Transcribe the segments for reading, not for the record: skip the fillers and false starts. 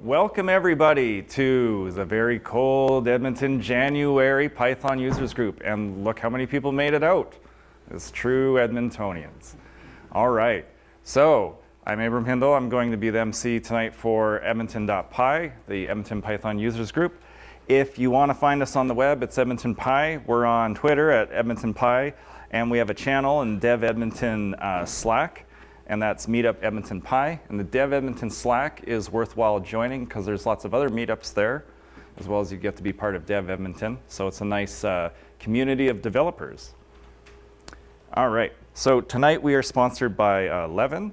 Welcome everybody to the very cold Edmonton January Python users group. And look how many people made it out. It's true Edmontonians. All right, so I'm Abram Hindle. I'm going to be the MC tonight for EdmontonPy, the Edmonton Python users group. If you want to find us on the web, it's EdmontonPy. We're on Twitter at EdmontonPy, and we have a channel in Dev Edmonton Slack. And that's Meetup EdmontonPy. And the Dev Edmonton Slack is worthwhile joining because there's lots of other meetups there, as well as you get to be part of Dev Edmonton. So it's a nice community of developers. All right, so tonight we are sponsored by Levven,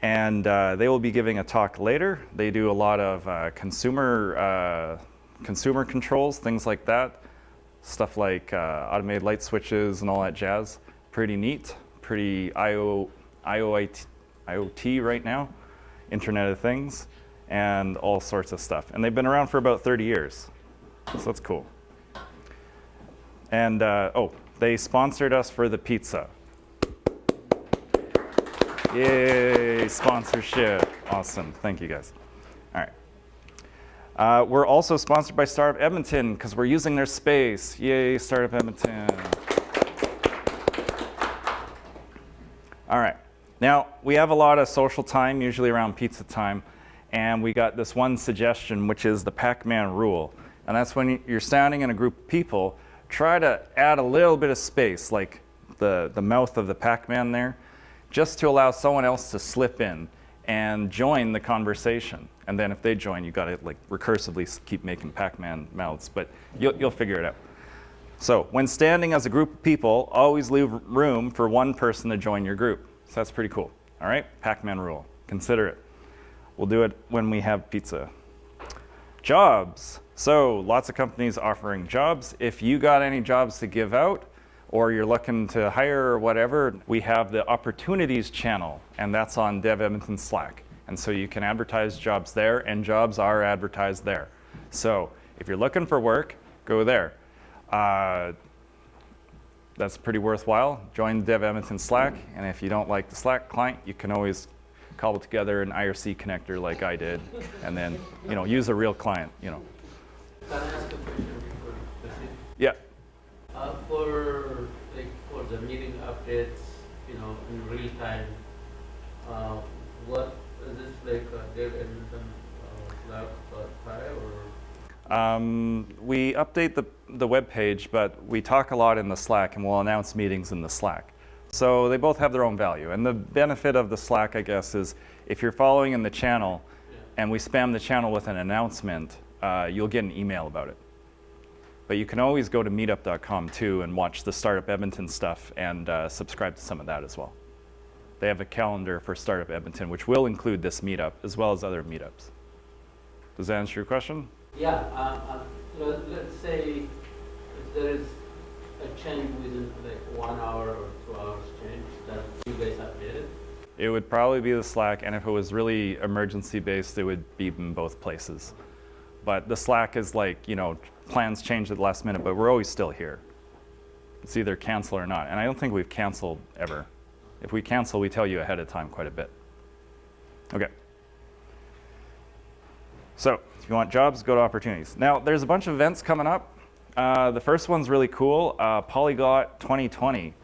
and they will be giving a talk later. They do a lot of consumer controls, things like that. Stuff like automated light switches and all that jazz. Pretty neat, pretty IoT right now, Internet of Things, and all sorts of stuff. And they've been around for about 30 years, so that's cool. And they sponsored us for the pizza. Yay, sponsorship. Awesome, thank you guys. All right. We're also sponsored by Startup Edmonton because we're using their space. Yay, Startup Edmonton. All right. Now, we have a lot of social time, usually around pizza time, and we got this one suggestion, which is the Pac-Man rule. And that's when you're standing in a group of people, try to add a little bit of space, like the mouth of the Pac-Man there, just to allow someone else to slip in and join the conversation. And then if they join, you gotta like recursively keep making Pac-Man mouths, but you'll figure it out. So when standing as a group of people, always leave room for one person to join your group. So that's pretty cool. All right, Pac-Man rule, consider it. We'll do it when we have pizza. Jobs. So lots of companies offering jobs. If you got any jobs to give out, or you're looking to hire or whatever, we have the opportunities channel, and that's on Dev Edmonton Slack. And so you can advertise jobs there, and jobs are advertised there. So if you're looking for work, go there. That's pretty worthwhile. Join the Dev Edmonton Slack, and if you don't like the Slack client, you can always cobble together an IRC connector like I did, and then use a real client. Can I ask a question? Yeah. For the meeting updates, in real time, what is this like? Dev Edmonton Slack or? We update the web page, but we talk a lot in the Slack, and we'll announce meetings in the Slack. So they both have their own value. And the benefit of the Slack, I guess, is if you're following in the channel and we spam the channel with an announcement, you'll get an email about it. But you can always go to meetup.com too and watch the Startup Edmonton stuff and subscribe to some of that as well. They have a calendar for Startup Edmonton, which will include this meetup as well as other meetups. Does that answer your question? Yeah, let's say if there is a change within like 1 hour or 2 hours change that you guys updated? It would probably be the Slack, and if it was really emergency based, it would be in both places. But the Slack is like, plans change at the last minute, but we're always still here. It's either cancel or not, and I don't think we've canceled ever. If we cancel, we tell you ahead of time quite a bit. Okay. So if you want jobs, go to opportunities. Now, there's a bunch of events coming up. The first one's really cool, Polyglot 2020,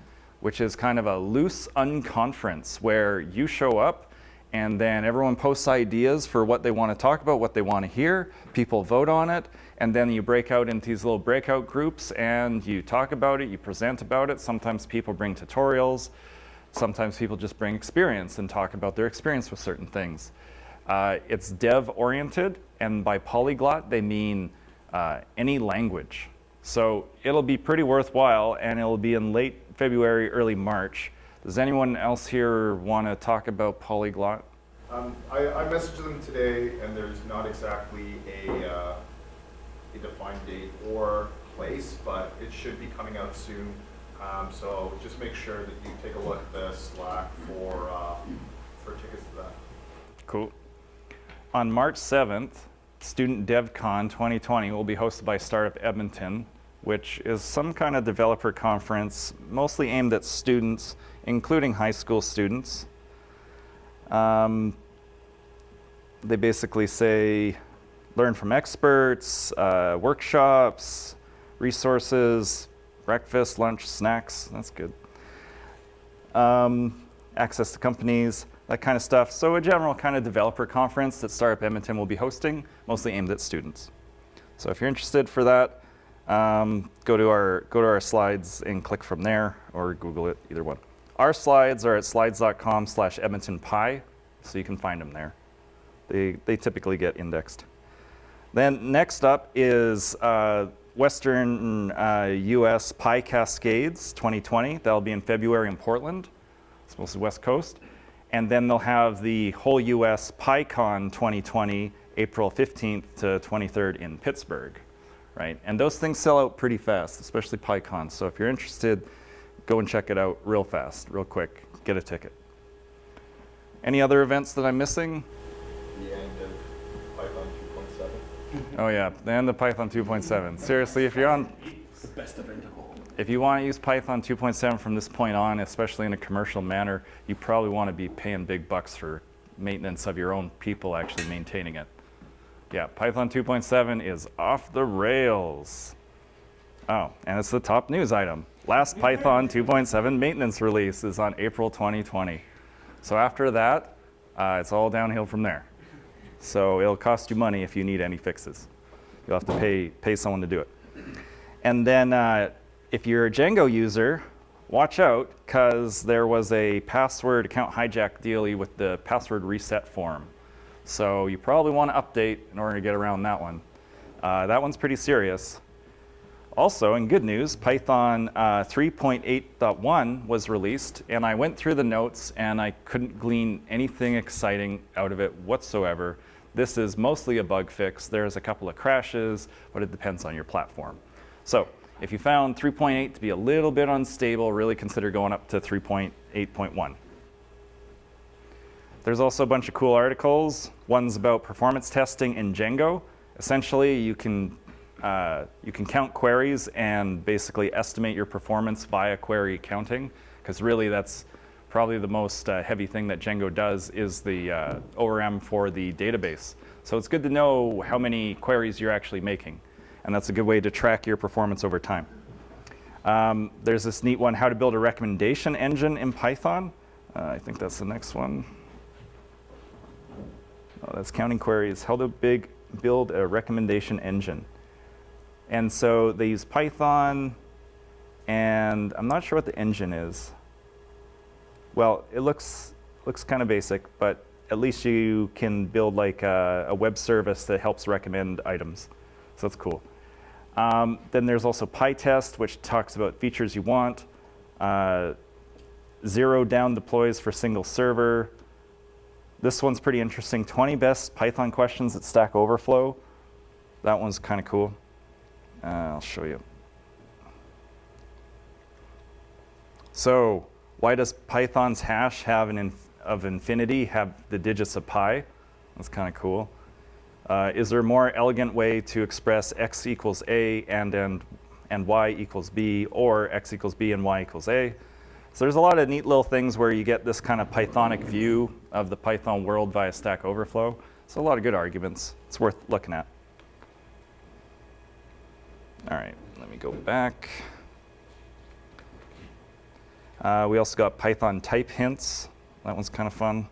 which is kind of a loose unconference where you show up and then everyone posts ideas for what they want to talk about, what they want to hear. People vote on it, and then you break out into these little breakout groups and you talk about it, you present about it. Sometimes people bring tutorials. Sometimes people just bring experience and talk about their experience with certain things. It's dev-oriented, and by polyglot, they mean any language. So it'll be pretty worthwhile, and it'll be in late February, early March. Does anyone else here want to talk about polyglot? I messaged them today, and there's not exactly a defined date or place, but it should be coming out soon. So just make sure that you take a look at the Slack for tickets to that. Cool. On March 7th, Student DevCon 2020 will be hosted by Startup Edmonton, which is some kind of developer conference, mostly aimed at students, including high school students. They basically say, learn from experts, workshops, resources, breakfast, lunch, snacks. That's good. Access to companies, that kind of stuff. So a general kind of developer conference that Startup Edmonton will be hosting, mostly aimed at students. So if you're interested for that, go to our slides and click from there, or Google it, either one. Our slides are at slides.com/EdmontonPy, so you can find them there. They typically get indexed. Then next up is Western US Pi Cascades 2020. That'll be in February in Portland. It's mostly West Coast. And then they'll have the whole US PyCon 2020, April 15th to 23rd in Pittsburgh, right? And those things sell out pretty fast, especially PyCon. So if you're interested, go and check it out real fast, real quick, get a ticket. Any other events that I'm missing? The end of Python 2.7. Oh yeah, the end of Python 2.7. Seriously, if you're on, The best event of all. if you want to use Python 2.7 from this point on, especially in a commercial manner, you probably want to be paying big bucks for maintenance of your own people actually maintaining it. Yeah, Python 2.7 is off the rails. Oh, and it's the top news item. Last Python 2.7 maintenance release is on April 2020. So after that, it's all downhill from there. So it'll cost you money if you need any fixes. You'll have to pay someone to do it. And then if you're a Django user, watch out, because there was a password account hijack dealie with the password reset form. So you probably want to update in order to get around that one. That one's pretty serious. Also, in good news, Python 3.8.1 was released, and I went through the notes and I couldn't glean anything exciting out of it whatsoever. This is mostly a bug fix. There's a couple of crashes, but it depends on your platform. So if you found 3.8 to be a little bit unstable, really consider going up to 3.8.1. There's also a bunch of cool articles. One's about performance testing in Django. Essentially, you can count queries and basically estimate your performance via query counting, because really that's probably the most heavy thing that Django does is the ORM for the database. So it's good to know how many queries you're actually making, and that's a good way to track your performance over time. There's this neat one, how to build a recommendation engine in Python. I think that's the next one. Oh, that's counting queries, how to build a recommendation engine. And so they use Python, and I'm not sure what the engine is. Well, it looks kind of basic, but at least you can build like a web service that helps recommend items. So that's cool. Then there's also PyTest, which talks about features you want. 0 down deploys for single server. This one's pretty interesting. 20 best Python questions at Stack Overflow. That one's kind of cool. I'll show you. So why does Python's hash have of infinity have the digits of pi? That's kind of cool. Is there a more elegant way to express x equals a and y equals b, or x equals b and y equals a? So there's a lot of neat little things where you get this kind of Pythonic view of the Python world via Stack Overflow. So a lot of good arguments. It's worth looking at. All right, let me go back. We also got Python type hints. That one's kind of fun.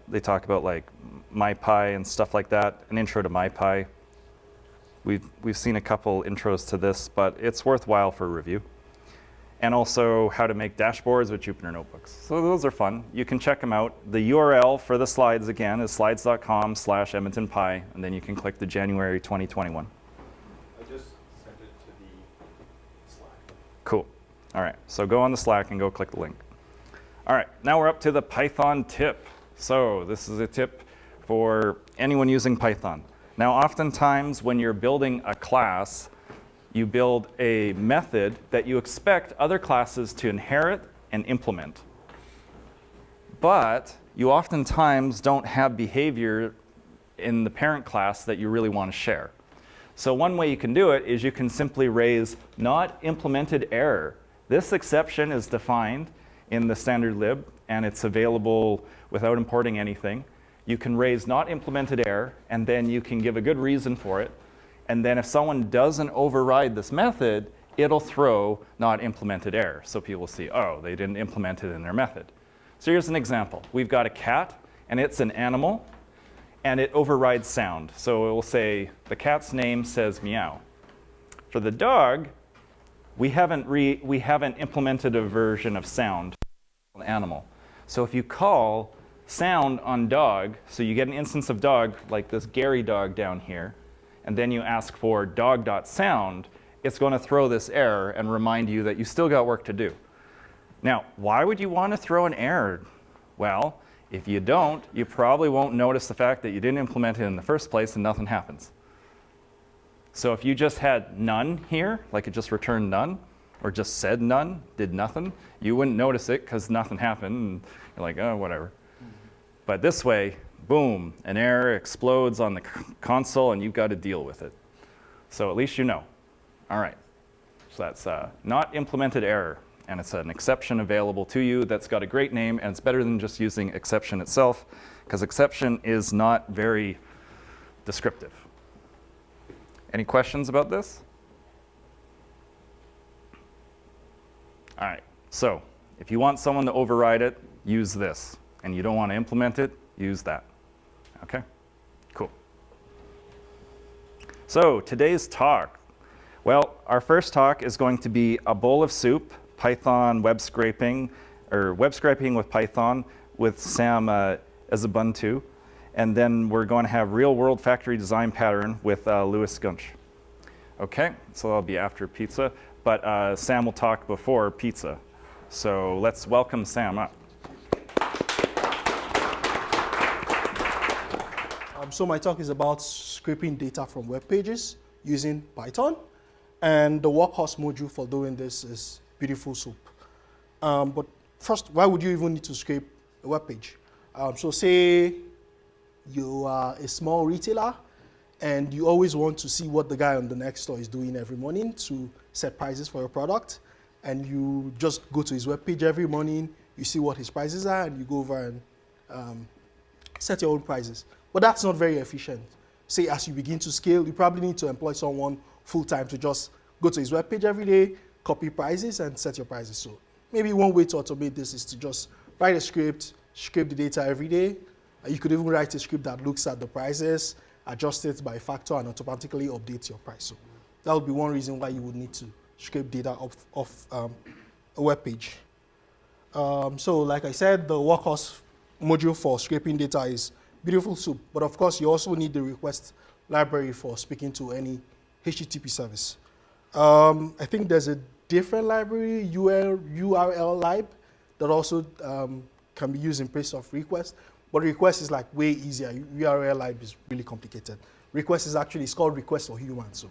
They talk about like MyPy and stuff like that, an intro to MyPy. We've seen a couple intros to this, but it's worthwhile for review. And also how to make dashboards with Jupyter Notebooks. So those are fun. You can check them out. The URL for the slides, again, is slides.com/EdmontonPy, and then you can click the January 2021. I just sent it to the Slack. Cool. All right, so go on the Slack and go click the link. All right, now we're up to the Python tip. So this is a tip for anyone using Python. Now, oftentimes when you're building a class, you build a method that you expect other classes to inherit and implement. But you oftentimes don't have behavior in the parent class that you really want to share. So one way you can do it is you can simply raise not implemented error. This exception is defined in the standard lib, and it's available without importing anything. you can raise not implemented error, and then you can give a good reason for it. And then if someone doesn't override this method, it'll throw not implemented error. So people will see, oh, they didn't implement it in their method. So here's an example. We've got a cat, and it's an animal, and it overrides sound. So it will say, the cat's name says meow. For the dog, we haven't implemented a version of sound on animal. So if you call sound on dog, so you get an instance of dog, like this Gary dog down here, and then you ask for dog.sound, it's going to throw this error and remind you that you still got work to do. Now, why would you want to throw an error? Well, if you don't, you probably won't notice the fact that you didn't implement it in the first place and nothing happens. So if you just had none here, like it just returned none, or just said none, did nothing, you wouldn't notice it because nothing happened, and you're like, oh, whatever. But this way, boom, an error explodes on the console and you've got to deal with it. So at least you know. All right, so that's not implemented error, and it's an exception available to you that's got a great name, and it's better than just using exception itself, because exception is not very descriptive. Any questions about this? All right, so if you want someone to override it, use this. And you don't want to implement it, use that. Okay, cool. So today's talk. Well, our first talk is going to be a bowl of soup, Python web scraping, or web scraping with Python with Sam as Ubuntu. And then we're going to have real world factory design pattern with Louis Gunch. Okay, so that'll be after pizza, but Sam will talk before pizza. So let's welcome Sam up. So my talk is about scraping data from web pages using Python. And the workhorse module for doing this is BeautifulSoup. But first, why would you even need to scrape a web page? So say you are a small retailer and you always want to see what the guy on the next store is doing every morning to set prices for your product. And you just go to his web page every morning, you see what his prices are, and you go over and set your own prices. But that's not very efficient. Say as you begin to scale, you probably need to employ someone full-time to just go to his web page every day, copy prices, and set your prices. So maybe one way to automate this is to just write a script, scrape the data every day. You could even write a script that looks at the prices, adjust it by factor, and automatically update your price. So that would be one reason why you would need to scrape data off a web page. So like I said, the workhorse module for scraping data is BeautifulSoup, but of course you also need the request library for speaking to any HTTP service. I think there's a different library, URL lib, that also can be used in place of request, but request is like way easier. URL lib is really complicated. Request is actually, it's called request for humans, so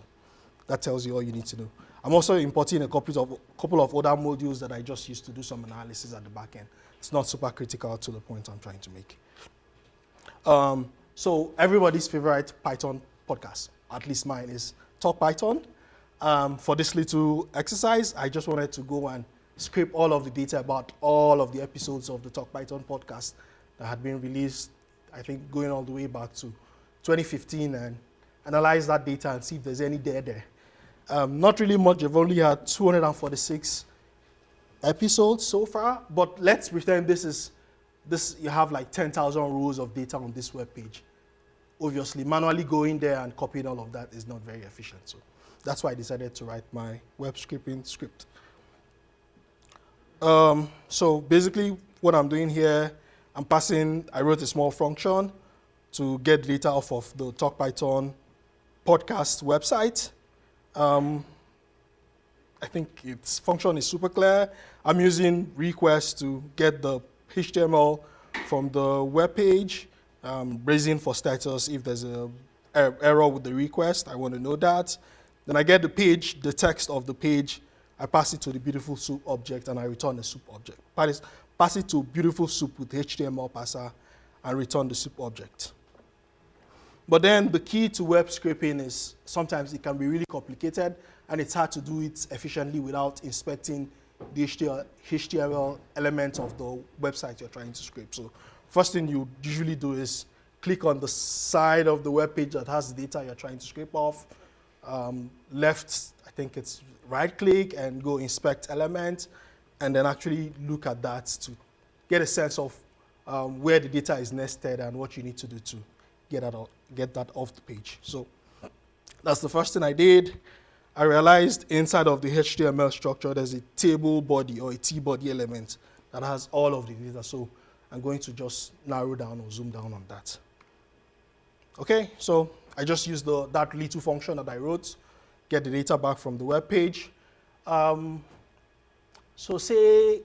that tells you all you need to know. I'm also importing a couple of other modules that I just used to do some analysis at the back end. It's not super critical to the point I'm trying to make. So everybody's favorite Python podcast, at least mine, is Talk Python. For this little exercise, I just wanted to go and scrape all of the data about all of the episodes of the Talk Python podcast that had been released, I think going all the way back to 2015, and analyze that data and see if there's any there. Not really much. I've only had 246 episodes so far, but let's pretend this you have like 10,000 rows of data on this web page. Obviously, manually going there and copying all of that is not very efficient. So that's why I decided to write my web scraping script. So basically, what I'm doing here, I wrote a small function to get data off of the Talk Python podcast website. I think its function is super clear. I'm using request to get the HTML from the web page, raising for status if there's an error with the request. I want to know that. Then I get the page, the text of the page. I pass it to the BeautifulSoup object, and I return a soup object. Pass it to BeautifulSoup with HTML parser, and return the soup object. But then the key to web scraping is sometimes it can be really complicated, and it's hard to do it efficiently without inspecting the HTML element of the website you're trying to scrape. So first thing you usually do is click on the side of the web page that has the data you're trying to scrape off. Left, I think it's right click and go inspect element, and then actually look at that to get a sense of where the data is nested and what you need to do to get that off the page. So that's the first thing I did. I realized inside of the HTML structure, there's a table body or a T-body element that has all of the data. So I'm going to just narrow down or zoom down on that. Okay, so I just used that little function that I wrote, get the data back from the web page. So say,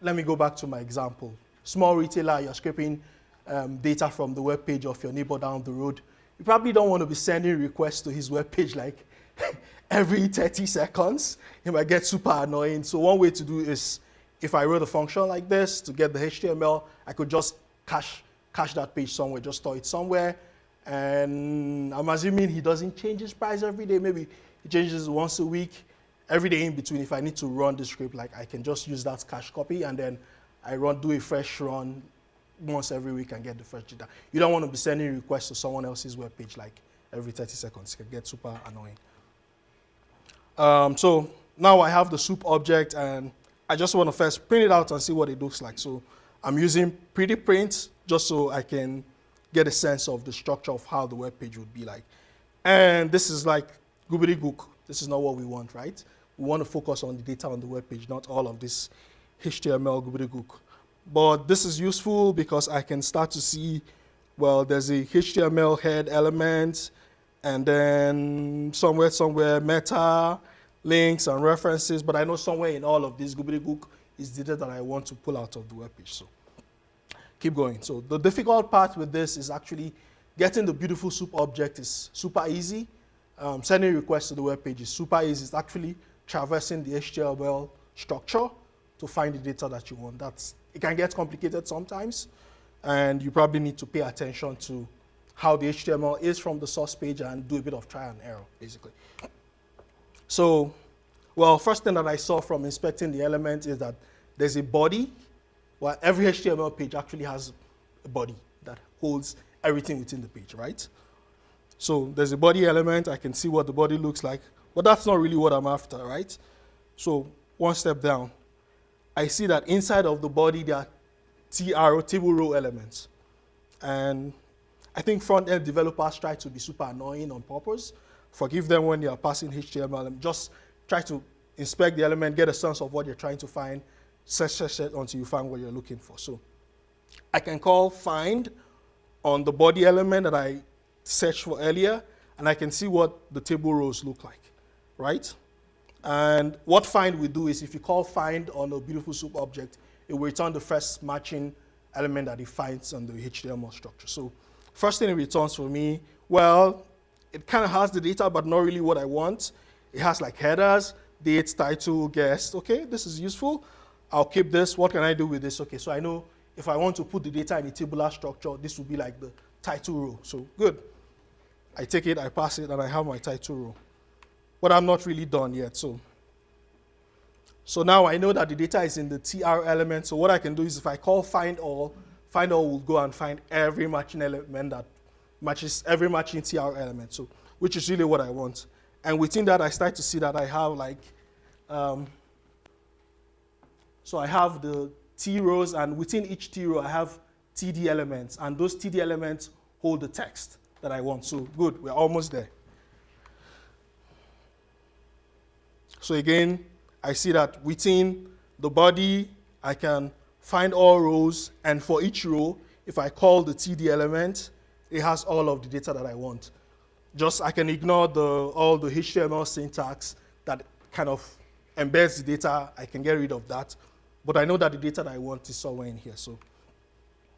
let me go back to my example. Small retailer, you're scraping data from the web page of your neighbor down the road. You probably don't want to be sending requests to his web page like every 30 seconds. It might get super annoying. So one way to do is, if I wrote a function like this to get the HTML, I could just cache that page somewhere, just store it somewhere. And I'm assuming he doesn't change his price every day. Maybe he changes once a week. Every day in between, if I need to run the script, like I can just use that cache copy, and then I do a fresh run once every week and get the fresh data. You don't want to be sending requests to someone else's web page like every 30 seconds. It can get super annoying. So now I have the soup object, and I just want to first print it out and see what it looks like. So I'm using pretty print just so I can get a sense of the structure of how the web page would be like. And this is like gobbledygook. This is not what we want, right? We want to focus on the data on the web page, not all of this HTML gobbledygook. But this is useful because I can start to see, well, there's a HTML head element, and then somewhere meta, links and references, but I know somewhere in all of this gobbledygook is data that I want to pull out of the web page. So keep going. So the difficult part with this is actually getting the BeautifulSoup object is super easy. Sending requests to the web page is super easy. It's actually traversing the HTML structure to find the data that you want. It can get complicated sometimes, and you probably need to pay attention to how the HTML is from the source page and do a bit of trial and error, basically. So, well, first thing that I saw from inspecting the element is that there's a body. Well, every HTML page actually has a body that holds everything within the page, right? So there's a body element. I can see what the body looks like, but that's not really what I'm after, right? So one step down, I see that inside of the body there are table row elements. And I think front-end developers try to be super annoying on purpose. Forgive them when they are passing HTML. Just try to inspect the element, get a sense of what you're trying to find, search until you find what you're looking for. So I can call find on the body element that I searched for earlier, and I can see what the table rows look like, right? And what find will do is if you call find on a BeautifulSoup object, it will return the first matching element that it finds on the HTML structure. So first thing it returns for me, well, it kind of has the data, but not really what I want. It has like headers, date, title, guest. Okay, this is useful. I'll keep this. What can I do with this? Okay, so I know if I want to put the data in a tabular structure, this will be like the title row. So good. I take it, I pass it, and I have my title row. But I'm not really done yet. So now I know that the data is in the TR element. So what I can do is if I call find all will go and find every matching element that matches every matching TR element. So which is really what I want. And within that, I start to see that I have like, so I have the T rows, and within each T row, I have TD elements, and those TD elements hold the text that I want. So good, we're almost there. So again, I see that within the body, I can find all rows, and for each row, if I call the TD element, it has all of the data that I want. Just I can ignore all the HTML syntax that kind of embeds the data. I can get rid of that. But I know that the data that I want is somewhere in here. So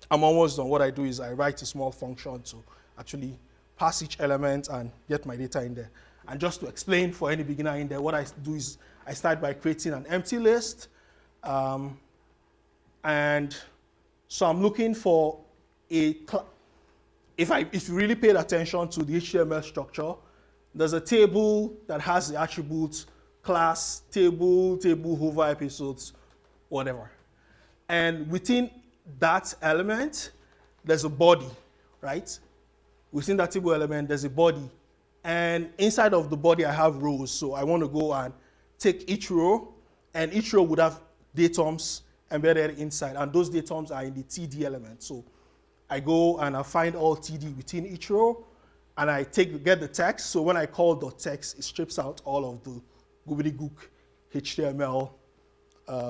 I'm almost done. What I do is I write a small function to actually pass each element and get my data in there. And just to explain for any beginner in there, what I do is I start by creating an empty list. And so I'm looking for if you really paid attention to the HTML structure, there's a table that has the attributes class, table, hover episodes, whatever. And within that element, there's a body right? Within that table element, there's a body. And inside of the body, I have rows. So I want to go and take each row, and each row would have datums embedded inside. And those datums are in the TD element. So I go and I find all TD within each row, and I get the text. So when I call .text, it strips out all of the gobbledygook HTML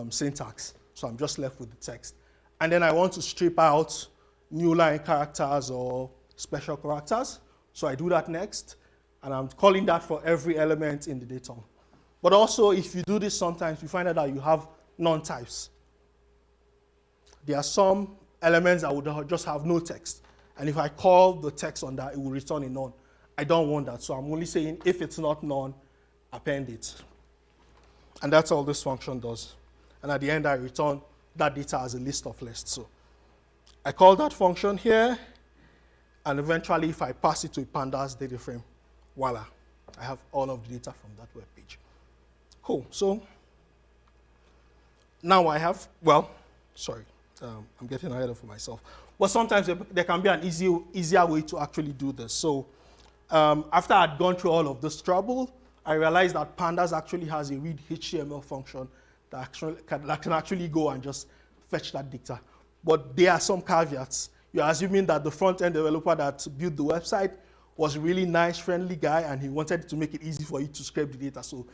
syntax. So I'm just left with the text. And then I want to strip out new line characters or special characters. So I do that next, and I'm calling that for every element in the datum. But also, if you do this sometimes, you find out that you have non-types. There are some elements that would just have no text. And if I call the text on that, it will return a none. I don't want that. So I'm only saying if it's not none, append it. And that's all this function does. And at the end, I return that data as a list of lists. So I call that function here. And eventually, if I pass it to a pandas data frame, voila, I have all of the data from that web page. Cool. So now I have, well, sorry, I'm getting ahead of myself. But sometimes there can be an easier way to actually do this. So after I'd gone through all of this trouble, I realized that pandas actually has a read HTML function that can actually go and just fetch that data. But there are some caveats. You're assuming that the front-end developer that built the website was a really nice, friendly guy, and he wanted to make it easy for you to scrape the data. So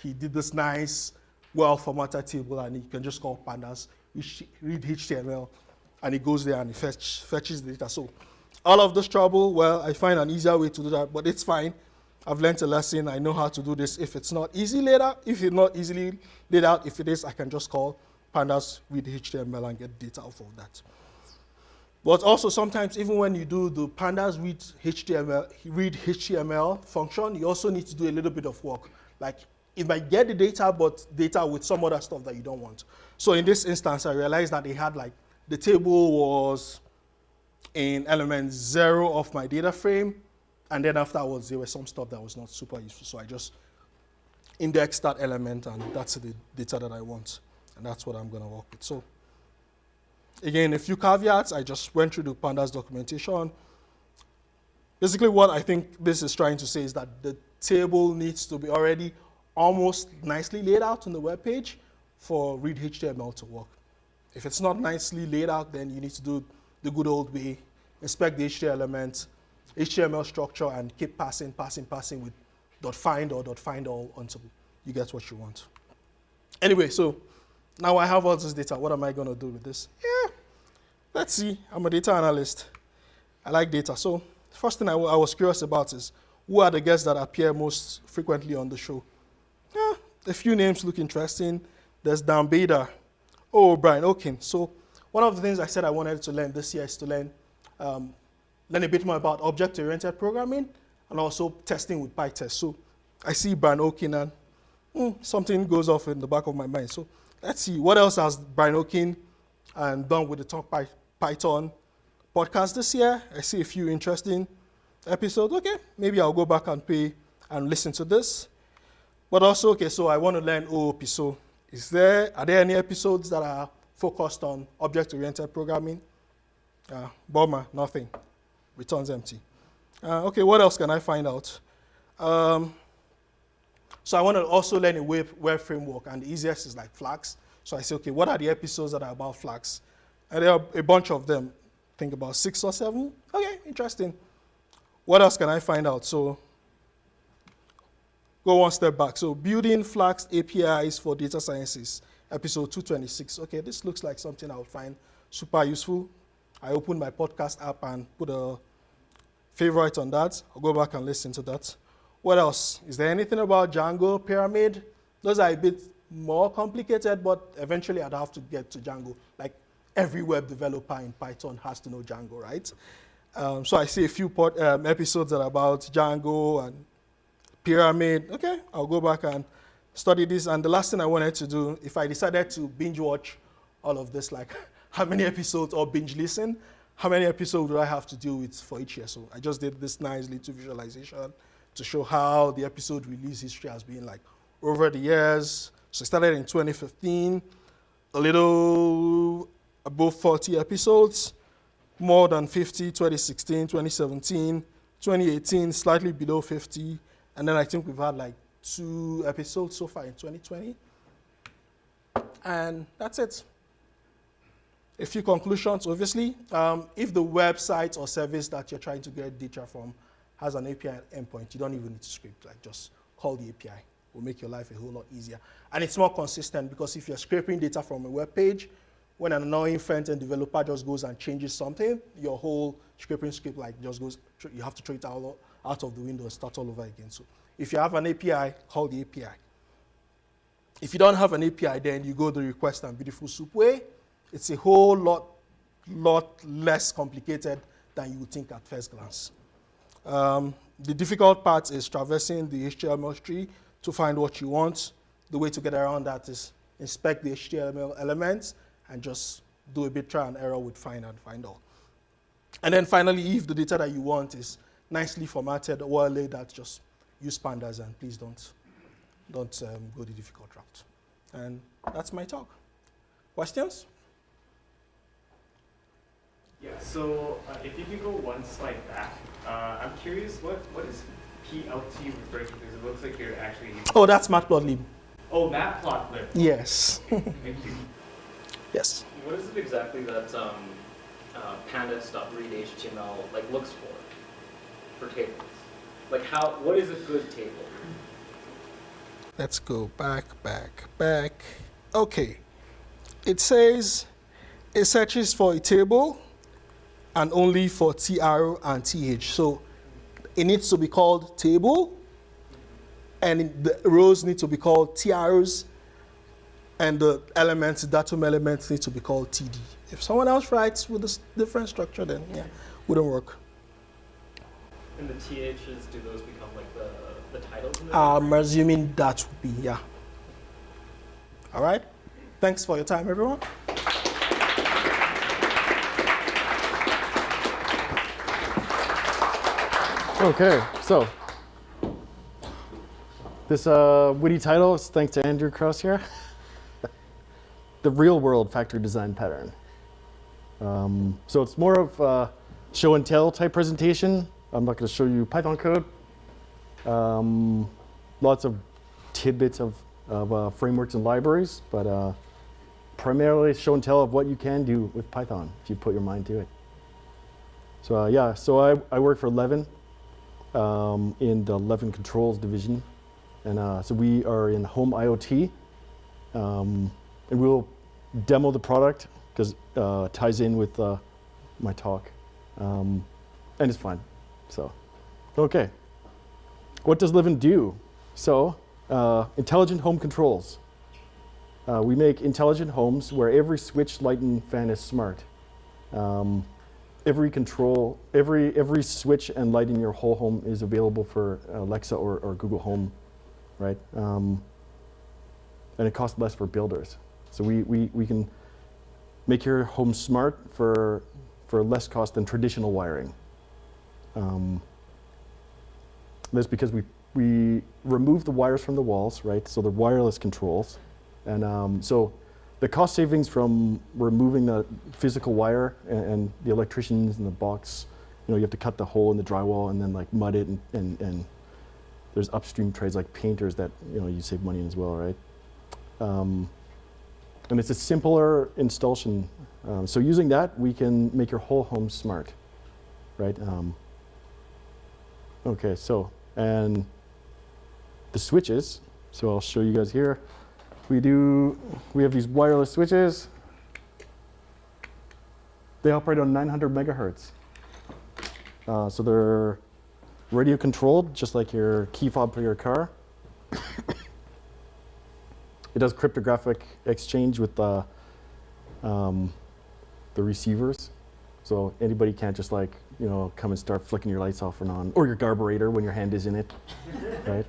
he did this nice, well-formatted table, and you can just call pandas, read HTML, and it goes there and it fetches the data. So all of this trouble, well, I find an easier way to do that, but it's fine. I've learned a lesson. I know how to do this. If it's not easily laid out, if it is, I can just call pandas read HTML and get data off of that. But also sometimes, even when you do the pandas read HTML function, you also need to do a little bit of work. Like, it might get the data, but data with some other stuff that you don't want. So in this instance, I realized that they had like, the table was in element 0 of my data frame, and then afterwards, there was some stuff that was not super useful. So I just indexed that element, and that's the data that I want. And that's what I'm going to work with. So again, a few caveats. I just went through the pandas documentation. Basically, what I think this is trying to say is that the table needs to be already almost nicely laid out on the web page for read HTML to work. If it's not nicely laid out, then you need to do the good old way, inspect the HTML structure, and keep passing with .find or .findAll until you get what you want. Anyway, so now I have all this data. What am I going to do with this? Yeah, let's see. I'm a data analyst. I like data. So the first thing I was curious about is, who are the guests that appear most frequently on the show? Yeah, a few names look interesting. There's Dan Bader. Oh, Brian Okin. So one of the things I said I wanted to learn this year is to learn a bit more about object-oriented programming and also testing with PyTest. So I see Brian Okin, and something goes off in the back of my mind. So let's see, what else has Brian Okin done with the Talk Python podcast this year? I see a few interesting episodes. Okay, maybe I'll go back and pay and listen to this. But also, okay, so I want to learn OOP. So are there any episodes that are focused on object-oriented programming? Bummer, nothing. Returns empty. Okay, what else can I find out? So I want to also learn a web framework, and the easiest is like Flask. So I say, okay, what are the episodes that are about Flask? And there are a bunch of them. I think about 6 or 7. Okay, interesting. What else can I find out? So go one step back. So building Flask APIs for data sciences, episode 226. Okay, this looks like something I would find super useful. I opened my podcast app and put a favorite on that. I'll go back and listen to that. What else? Is there anything about Django Pyramid? Those are a bit more complicated, but eventually I'd have to get to Django. Like every web developer in Python has to know Django, right? So I see a few episodes that are about Django and Pyramid. Okay, I'll go back and study this. And the last thing I wanted to do, if I decided to binge watch all of this, like how many episodes, or binge listen, how many episodes do I have to deal with for each year? So I just did this nice little visualization to show how the episode release history has been like over the years. So I started in 2015, a little above 40 episodes. more than 50, 2016, 2017, 2018, slightly below 50. And then I think we've had like 2 episodes so far in 2020. And that's it. A few conclusions, obviously. If the website or service that you're trying to get data from has an API endpoint, you don't even need to script. Like, just call the API. It will make your life a whole lot easier. And it's more consistent because if you're scraping data from a web page, when an annoying front-end developer just goes and changes something, your whole scraping script like just goes, you have to throw it out of the window and start all over again. So if you have an API, call the API. If you don't have an API, then you go the request and BeautifulSoup way. It's a whole lot less complicated than you would think at first glance. The difficult part is traversing the HTML tree to find what you want. The way to get around that is inspect the HTML elements and just do a bit trial and error with find and find all. And then finally, if the data that you want is nicely formatted or well laid out, just use pandas and please don't go the difficult route. And that's my talk. Questions? Yeah, so if you could go one slide back, I'm curious, what is PLT referring to? Because it looks like you're actually... Oh, that's Matplotlib. Oh, Matplotlib. Yes. Thank you. Yes. What is it exactly that pandas.read HTML like looks for tables? Like what is a good table? Let's go back. Okay. It says it searches for a table and only for TR and TH. So it needs to be called table, and the rows need to be called TRs, and the elements, datum elements, need to be called TD. If someone else writes with a different structure, then yeah, wouldn't work. And the THs, do those become like the titles? In the I'm assuming that would be, yeah. All right. Thanks for your time, everyone. Okay, so this witty title is thanks to Andrew Krauss here. The real world factory design pattern. So it's more of a show and tell type presentation. I'm not going to show you Python code. Lots of tidbits of frameworks and libraries, but primarily show and tell of what you can do with Python if you put your mind to it. So yeah, so I work for Levven in the Levven Controls division. And so we are in home IoT. And we'll demo the product because it ties in with my talk. And it's fun. So, okay. What does Levven do? So, intelligent home controls. We make intelligent homes where every switch, light, and fan is smart. Every control, every switch and light in your whole home is available for Alexa or Google Home, right? And it costs less for builders. So we can make your home smart for less cost than traditional wiring. That's because we remove the wires from the walls, right? So they're wireless controls. And so the cost savings from removing the physical wire and the electricians in the box, you have to cut the hole in the drywall and then like mud it and there's upstream trades like painters that you save money in as well, right? And it's a simpler installation. So using that, we can make your whole home smart, right? Okay, so, and the switches, so I'll show you guys here. We have these wireless switches. They operate on 900 megahertz. So they're radio controlled, just like your key fob for your car. It does cryptographic exchange with the receivers. So anybody can't just come and start flicking your lights off and on, or your carburetor when your hand is in it, right?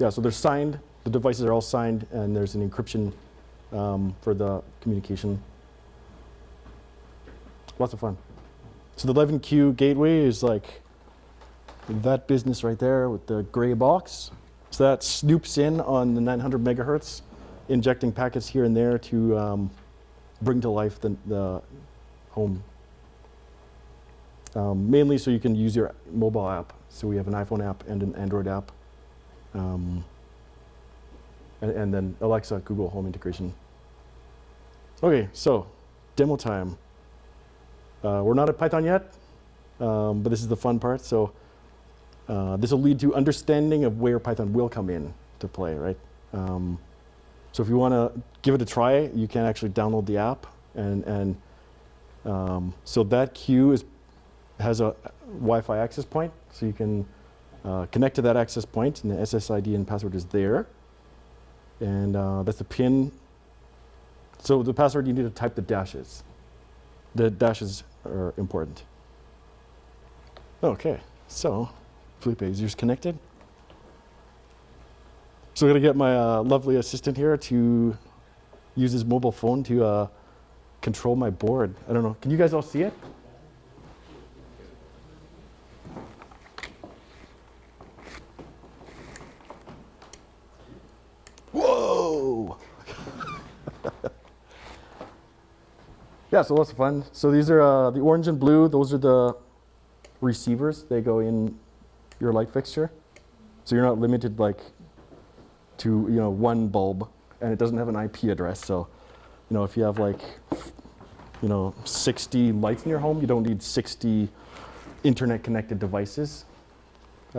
Yeah, so they're signed. The devices are all signed, and there's an encryption for the communication. Lots of fun. So the 11Q gateway is like that business right there with the gray box. So that snoops in on the 900 megahertz, injecting packets here and there to bring to life the home. Mainly so you can use your mobile app. So we have an iPhone app and an Android app. And then Alexa, Google Home integration. Okay, so demo time. We're not at Python yet, but this is the fun part. So this will lead to understanding of where Python will come in to play, right? So if you want to give it a try, you can actually download the app. And so that queue has a Wi-Fi access point. So you can connect to that access point, and the SSID and password is there. And that's the pin. So the password, you need to type the dashes. The dashes are important. Okay, so Felipe, is yours connected? So I'm going to get my lovely assistant here to use his mobile phone to control my board. I don't know. Can you guys all see it? Whoa! Yeah, so lots of fun. So these are the orange and blue. Those are the receivers. They go in your light fixture. So you're not limited like to one bulb, and it doesn't have an IP address. So if you have like 60 lights in your home, you don't need 60 internet connected devices. They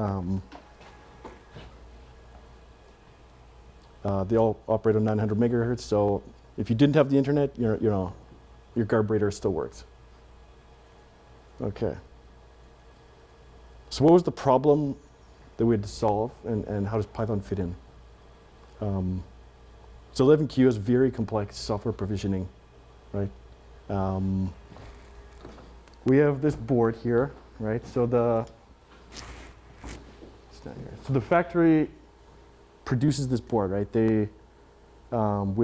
all operate on 900 megahertz. So if you didn't have the internet, your carburetor still works. Okay. So what was the problem that we had to solve, and how does Python fit in? So LevvenQ is very complex software provisioning, right? We have this board here, right? So the factory produces this board, right? We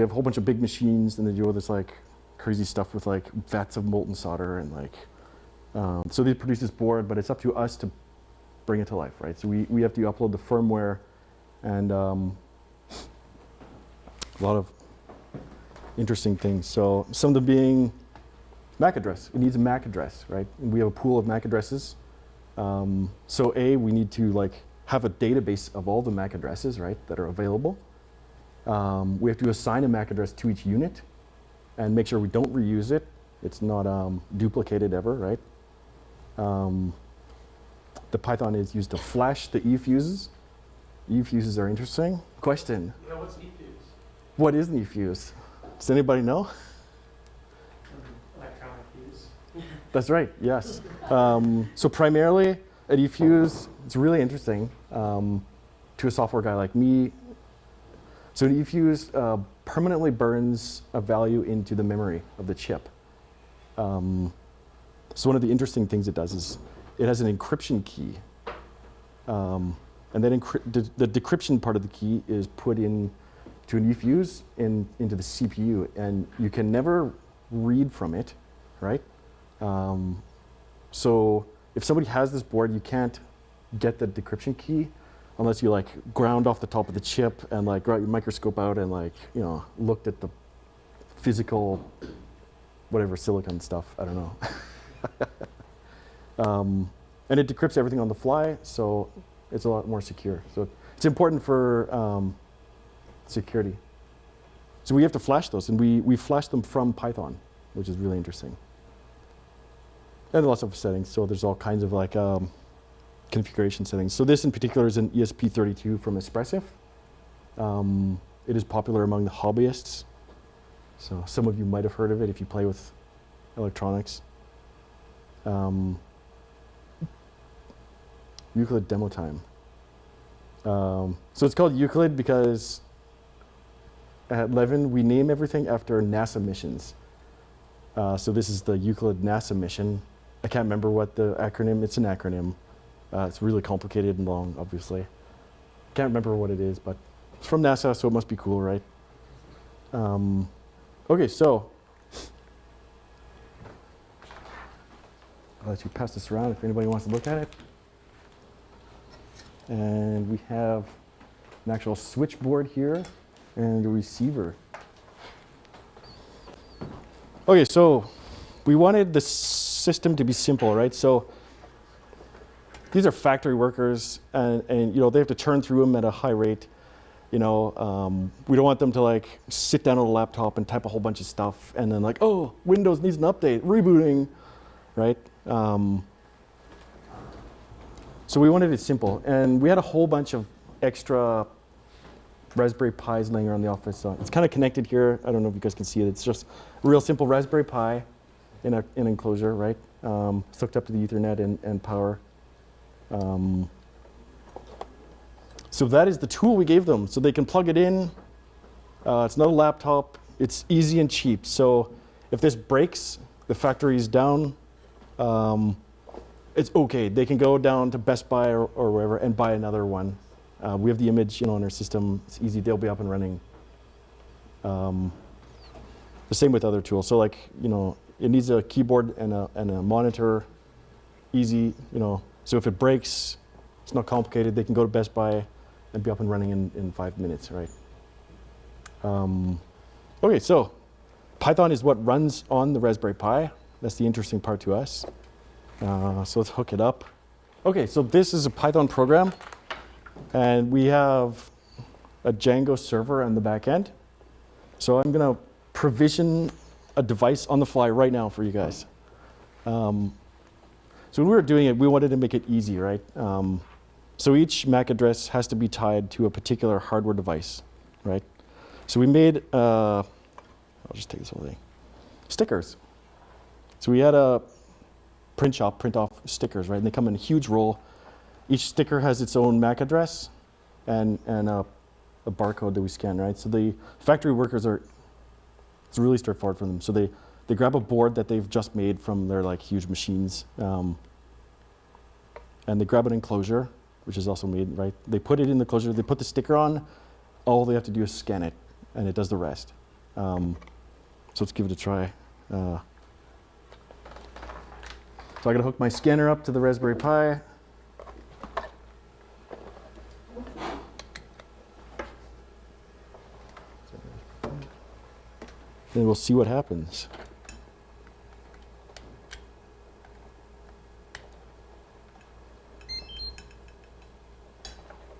have a whole bunch of big machines, and they do all this like crazy stuff with like vats of molten solder and like. So they produce this board, but it's up to us to bring it to life, right? So we have to upload the firmware, and a lot of interesting things. So some of them being MAC address. It needs a MAC address, right? And we have a pool of MAC addresses. So we need to like have a database of all the MAC addresses, right, that are available. We have to assign a MAC address to each unit and make sure we don't reuse it. It's not duplicated ever, right? The Python is used to flash the eFuses. eFuses are interesting. Question. Yeah, what's eFuse? What is an eFuse? Does anybody know? Electronic fuse. That's right, yes. So primarily at eFuse, it's really interesting to a software guy like me. So an eFuse permanently burns a value into the memory of the chip. So one of the interesting things it does is it has an encryption key. And then the decryption part of the key is put in to an eFuse into the CPU, and you can never read from it, right? So if somebody has this board, you can't get the decryption key unless you like ground off the top of the chip and like got your microscope out and like looked at the physical whatever silicon stuff. I don't know. And it decrypts everything on the fly, so it's a lot more secure. So it's important for security. So we have to flash those, and we flash them from Python, which is really interesting. And lots of settings. So there's all kinds of like configuration settings. So this in particular is an ESP32 from Espressif. It is popular among the hobbyists. So some of you might have heard of it if you play with electronics. Euclid demo time. So it's called Euclid because at Levven we name everything after NASA missions. So this is the Euclid NASA mission. I can't remember what the acronym, it's an acronym. It's really complicated and long, obviously. Can't remember what it is, but it's from NASA, so it must be cool, right? Okay, so I'll let you pass this around if anybody wants to look at it. And we have an actual switchboard here and a receiver. Okay, so we wanted the system to be simple, right? So these are factory workers, and they have to churn through them at a high rate. We don't want them to like sit down on a laptop and type a whole bunch of stuff, and then like, oh, Windows needs an update, rebooting, right? So we wanted it simple, and we had a whole bunch of extra Raspberry Pis laying around the office. So it's kind of connected here. I don't know if you guys can see it. It's just a real simple Raspberry Pi in an enclosure, right? It's hooked up to the Ethernet and power. So that is the tool we gave them. So they can plug it in. It's not a laptop. It's easy and cheap. So if this breaks, the factory is down. It's okay. They can go down to Best Buy or wherever and buy another one. We have the image, in our system. It's easy. They'll be up and running. The same with other tools. So like, it needs a keyboard and a monitor. Easy, So if it breaks, it's not complicated. They can go to Best Buy and be up and running in 5 minutes, right? Okay, so Python is what runs on the Raspberry Pi. That's the interesting part to us. So let's hook it up. Okay, so this is a Python program, and we have a Django server on the back end. So I'm going to provision a device on the fly right now for you guys. So when we were doing it, we wanted to make it easy, right? So each MAC address has to be tied to a particular hardware device, right? So we made, I'll just take this whole thing, stickers. So we had a print shop print off stickers, right? And they come in a huge roll. Each sticker has its own MAC address and a barcode that we scan, right? So the factory workers it's really straightforward for them. So they grab a board that they've just made from their like huge machines, and they grab an enclosure, which is also made, right? They put it in the enclosure, they put the sticker on, all they have to do is scan it, and it does the rest. So let's give it a try. So I gotta hook my scanner up to the Raspberry Pi. Then we'll see what happens.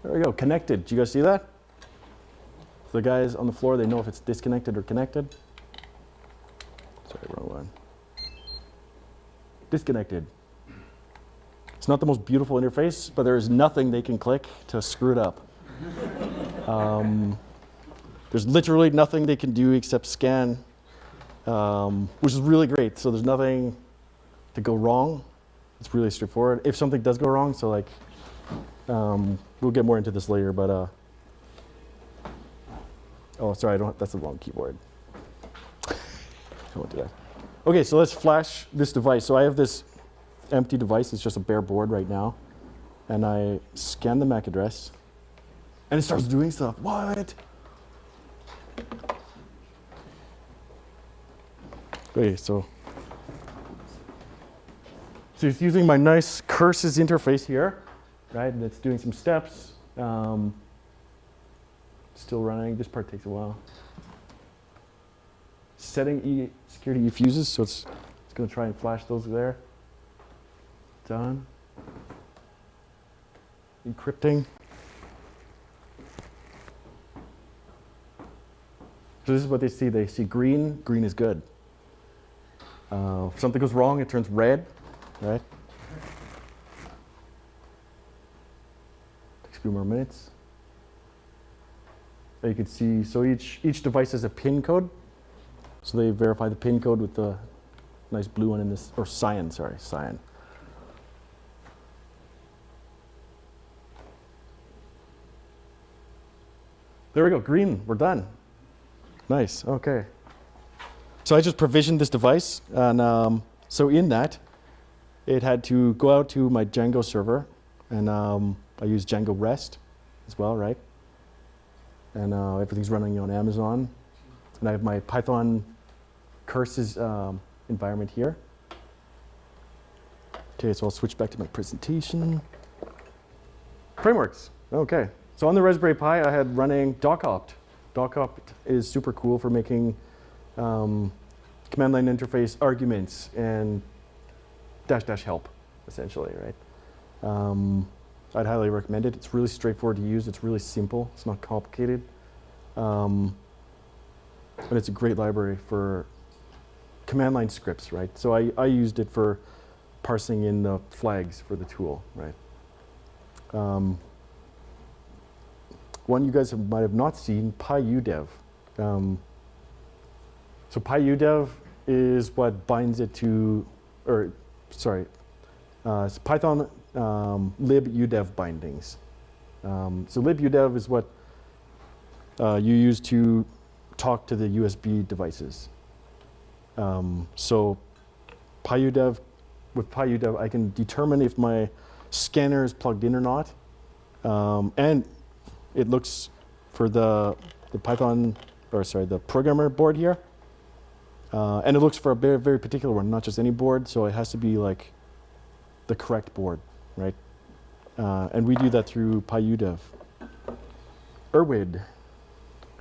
There we go, connected. Did you guys see that? So the guys on the floor, they know if it's disconnected or connected. Sorry, wrong one. Disconnected. It's not the most beautiful interface, but there is nothing they can click to screw it up. There's literally nothing they can do except scan, which is really great. So there's nothing to go wrong. It's really straightforward. If something does go wrong, so like, we'll get more into this later, but, oh, sorry, that's the wrong keyboard. I won't do that. Okay, so let's flash this device. So I have this empty device. It's just a bare board right now. And I scan the MAC address. And it starts doing stuff. What? Okay, so it's using my nice curses interface here, right? And it's doing some steps. Still running. This part takes a while. Setting security fuses, so it's going to try and flash those there. Done. Encrypting. So this is what they see. They see green. Green is good. If something goes wrong, it turns red, right? Takes a few more minutes. There you can see, so each device has a PIN code. So they verify the PIN code with the nice blue one in this, or cyan, sorry, cyan. There we go, green, we're done. Nice, okay. So I just provisioned this device, and so in that, it had to go out to my Django server, and I use Django REST as well, right? And everything's running on Amazon. And I have my Python curses environment here. Okay, so I'll switch back to my presentation. Frameworks, okay. So on the Raspberry Pi, I had running docopt. Docopt is super cool for making command line interface arguments and -- help, essentially, right? I'd highly recommend it. It's really straightforward to use. It's really simple. It's not complicated. And it's a great library for command line scripts, right? So I used it for parsing in the flags for the tool, right? One you guys might have not seen, PyUdev. So PyUdev is what binds it to, it's Python libudev bindings. So libudev is what you use to talk to the USB devices. So PyUdev, with PyUdev, I can determine if my scanner is plugged in or not. And it looks for the Python, the programmer board here. And it looks for a very, very particular one, not just any board, so it has to be like the correct board, right? And we do that through PyUdev. Urwid.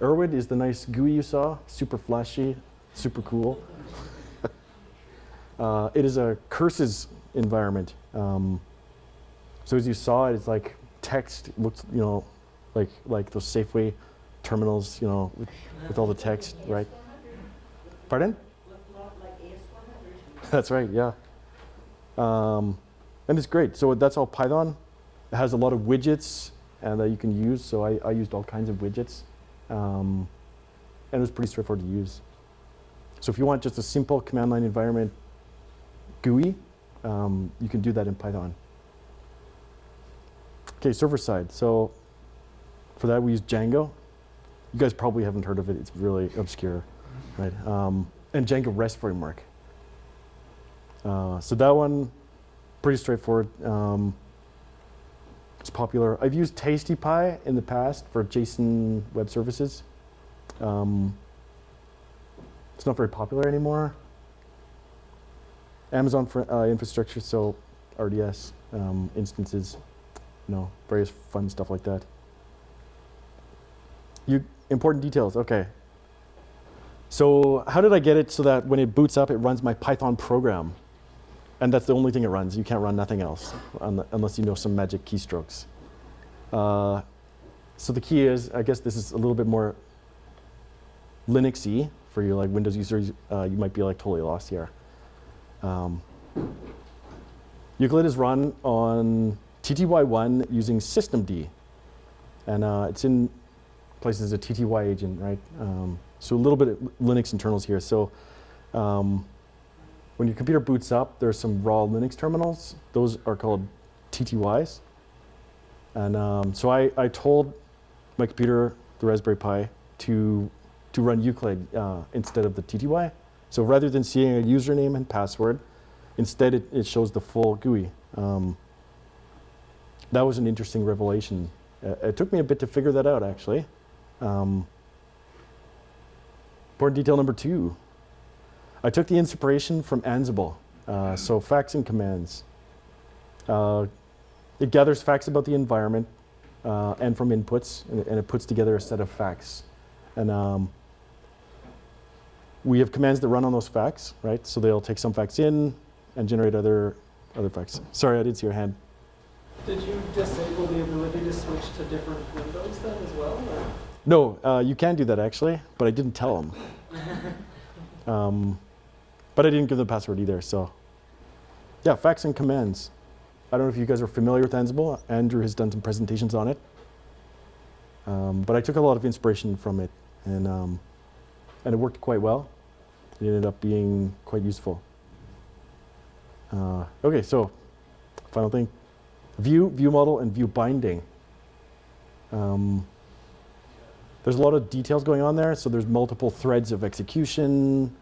Urwid is the nice GUI you saw, super flashy, super cool. It is a curses environment. So as you saw it, it's like text. It looks, like those Safeway terminals, with all the text, right? Pardon? That's right, yeah. And it's great. So that's all Python. It has a lot of widgets and that you can use. So I used all kinds of widgets. And it was pretty straightforward to use. So if you want just a simple command line environment GUI, you can do that in Python. Okay, server side. So for that, we use Django. You guys probably haven't heard of it. It's really obscure, right? And Django REST Framework. So that one, pretty straightforward. It's popular. I've used TastyPy in the past for JSON web services. It's not very popular anymore. Amazon for infrastructure, so RDS instances, various fun stuff like that. Important details, okay. So how did I get it so that when it boots up, it runs my Python program? And that's the only thing it runs. You can't run nothing else unless you know some magic keystrokes. So the key is, I guess this is a little bit more Linux-y for you, like Windows users. You might be like totally lost here. Euclid is run on TTY1 using systemd. And it's in places as a TTY agent, right? So a little bit of Linux internals here. So when your computer boots up, there's some raw Linux terminals. Those are called TTYs. And so I told my computer, the Raspberry Pi, to run Euclid instead of the TTY. So rather than seeing a username and password, instead it shows the full GUI. That was an interesting revelation. It took me a bit to figure that out, actually. Important detail number 2. I took the inspiration from Ansible, so facts and commands. It gathers facts about the environment and from inputs, and it puts together a set of facts. And we have commands that run on those facts, right? So they'll take some facts in and generate other facts. Sorry, I didn't see your hand. Did you disable the ability to switch to different windows then as well? Or? No, you can do that actually, but I didn't tell them. But I didn't give them the password either, so. Yeah, facts and commands. I don't know if you guys are familiar with Ansible. Andrew has done some presentations on it. But I took a lot of inspiration from it, and it worked quite well. It ended up being quite useful. Okay, so final thing. View model, and view binding. There's a lot of details going on there, so there's multiple threads of execution,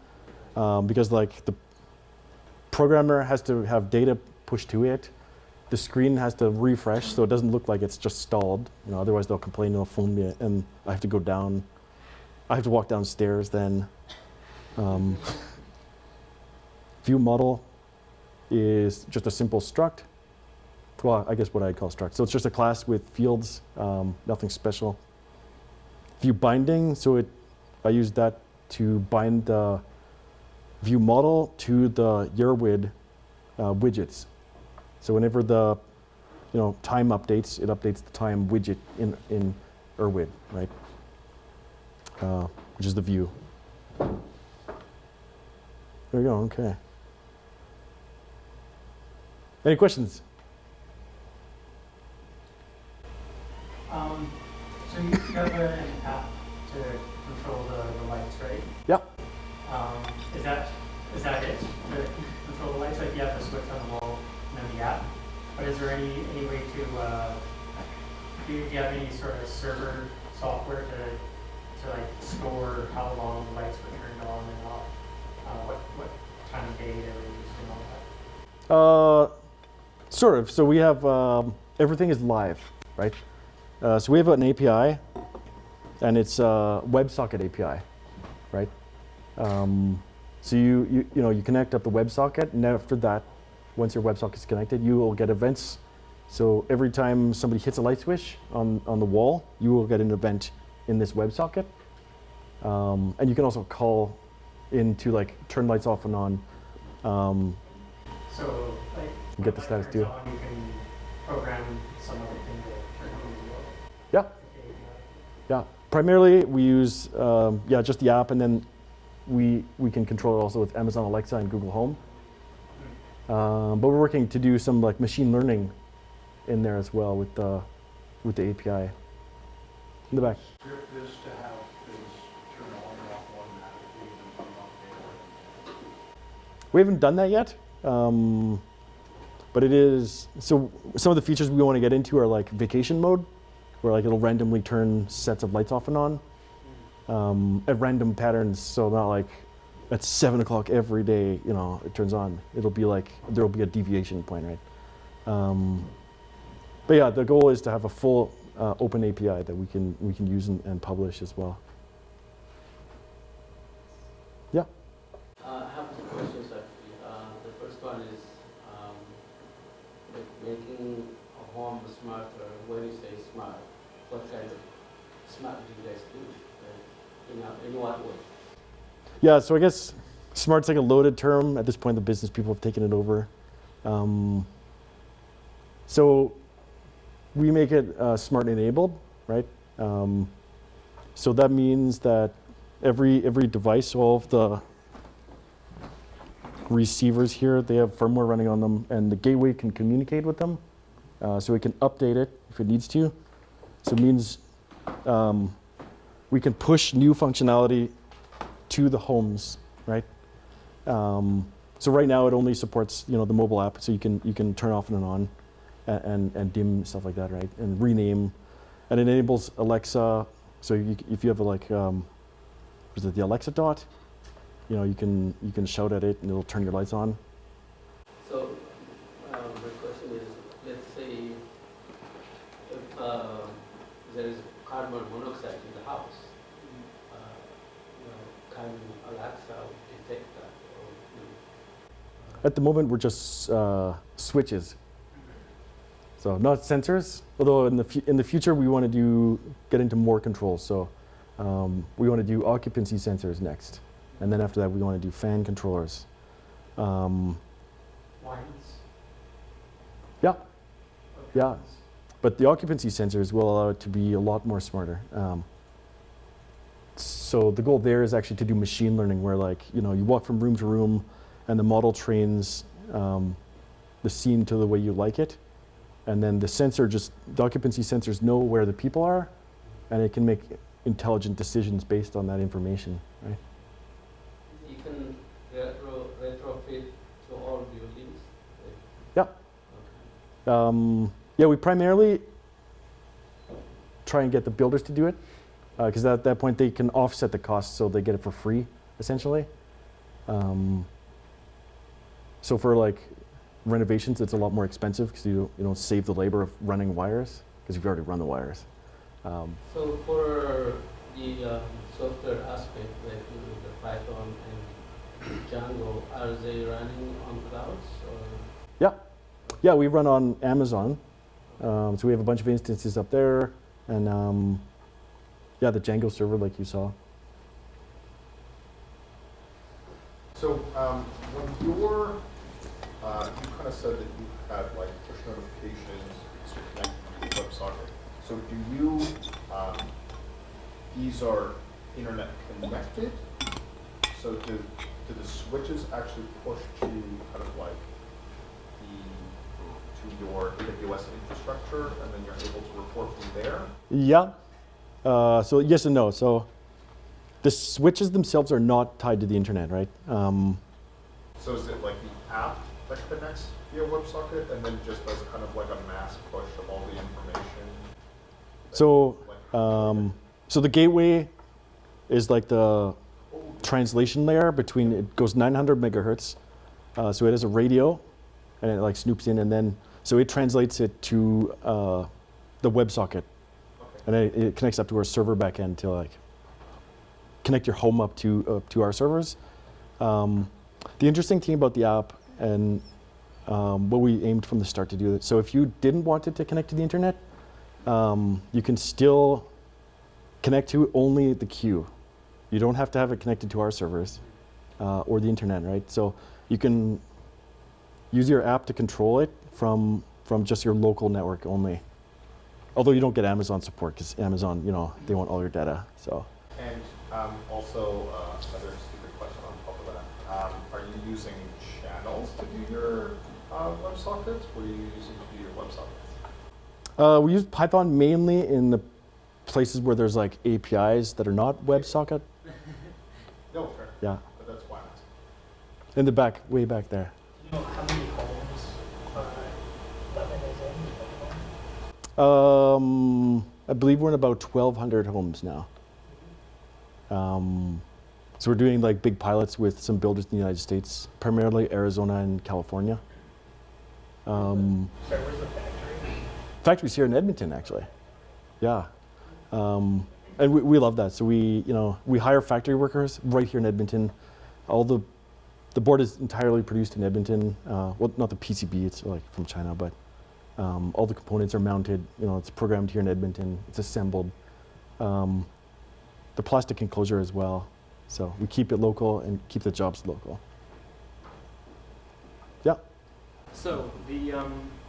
because like the programmer has to have data pushed to it. The screen has to refresh, so it doesn't look like it's just stalled. Otherwise they'll complain, they'll phone me, and I have to go down. I have to walk downstairs then. View model is just a simple struct. Well, I guess what I'd call struct. So it's just a class with fields, nothing special. View binding, so I use that to bind the view model to the YERWID widgets. So whenever the time updates, it updates the time widget in YERWID, right? Which is the view. There we go. Okay. Any questions? So you have an app to control the lights, right? Yep. Is that it to control the lights? Like you have to switch on the wall and then the app. But is there any way to do you have any sort of server software to like store how long the lights were turned on and off? What time of day they were used and all that? Sort of. So we have everything is live, right? So we have an API, and it's a WebSocket API, right? So you connect up the WebSocket, and after that, once your WebSocket is connected, you will get events. So every time somebody hits a light switch on the wall, you will get an event in this WebSocket. And you can also call in to like turn lights off and on. So like Get the status too. You can program some other thing to turn on as well. Yeah. Yeah. Primarily, we use just the app, and then we can control it also with Amazon Alexa and Google Home. But we're working to do some like machine learning in there as well with the API. In the back. Script this to have this turn on and off automatically and turn off daylight. We haven't done that yet, but it is, so some of the features we want to get into are like vacation mode, where like it'll randomly turn sets of lights off and on at random patterns, so not like at 7 o'clock every day, it turns on. It'll be like, there'll be a deviation point, right? But yeah, the goal is to have a full open API that we can use and publish as well. Yeah. I have two questions actually. The first one is like making a home smarter. When you say smart, what kind of smart do you guys do? In what way? Yeah, so I guess smart's like a loaded term. At this point, the business people have taken it over. So we make it smart enabled, right? So that means that every device, all of the receivers here, they have firmware running on them, and the gateway can communicate with them. So it can update it if it needs to. So it means we can push new functionality to the homes, right? So right now it only supports the mobile app, so you can turn off and on and dim stuff like that, right? And rename, and it enables Alexa. So if you have is it the Alexa dot? You can shout at it and it'll turn your lights on. So my question is, let's say if there is carbon monoxide in the house, can Alexa detect that? At the moment, we're just switches. So not sensors, although in the future we want to get into more controls. So we want to do occupancy sensors next, and then after that we want to do fan controllers. Lines? Yeah, yeah. But the occupancy sensors will allow it to be a lot more smarter. So the goal there is actually to do machine learning, where you walk from room to room, and the model trains the scene to the way you like it. And then the occupancy sensors know where the people are, and it can make intelligent decisions based on that information, right? You can retrofit to all buildings? Yeah. Okay. Yeah, we primarily try and get the builders to do it, because at that point they can offset the cost, so they get it for free, essentially. So for renovations, it's a lot more expensive because you don't save the labor of running wires, because you've already run the wires. So for the software aspect, like the Python and Django, are they running on clouds? Or? Yeah, we run on Amazon. So we have a bunch of instances up there, and the Django server like you saw. So when you're, you kind of said that you had like push notifications to connect to WebSocket. So do you, these are internet connected? So do the switches actually push to kind of like to your AWS infrastructure, and then you're able to report from there? Yeah. So yes and no. So the switches themselves are not tied to the internet, right? So is it like the app that connects via WebSocket, and then just does kind of like a mass push of all the information? So so the gateway is like the translation layer between, it goes 900 megahertz. So it has a radio, and it like snoops in, and then so it translates it to the WebSocket, and it connects up to our server backend to like connect your home up to our servers. The interesting thing about the app, and what we aimed from the start to do, so if you didn't want it to connect to the internet, you can still connect to only the queue. You don't have to have it connected to our servers or the internet, right? So you can use your app to control it from just your local network only. Although you don't get Amazon support, because Amazon, you know, they want all your data. So. And also, another stupid question on top of that. Are you using channels to do your WebSockets? What are you using to do your WebSockets? We use Python mainly in the places where there's like APIs that are not WebSocket. No, fair. Yeah. But that's why I'm asking. In the back, way back there. You know how many homes Levven is in? I believe we're in about 1,200 homes now. So we're doing like big pilots with some builders in the United States, primarily Arizona and California. Sorry, where's the factory? Factory's here in Edmonton, actually. Yeah. And we love that. So we hire factory workers right here in Edmonton. All the board is entirely produced in Edmonton. Well, not the PCB, it's like from China, but all the components are mounted. It's programmed here in Edmonton. It's assembled. The plastic enclosure as well. So we keep it local and keep the jobs local. Yeah. So the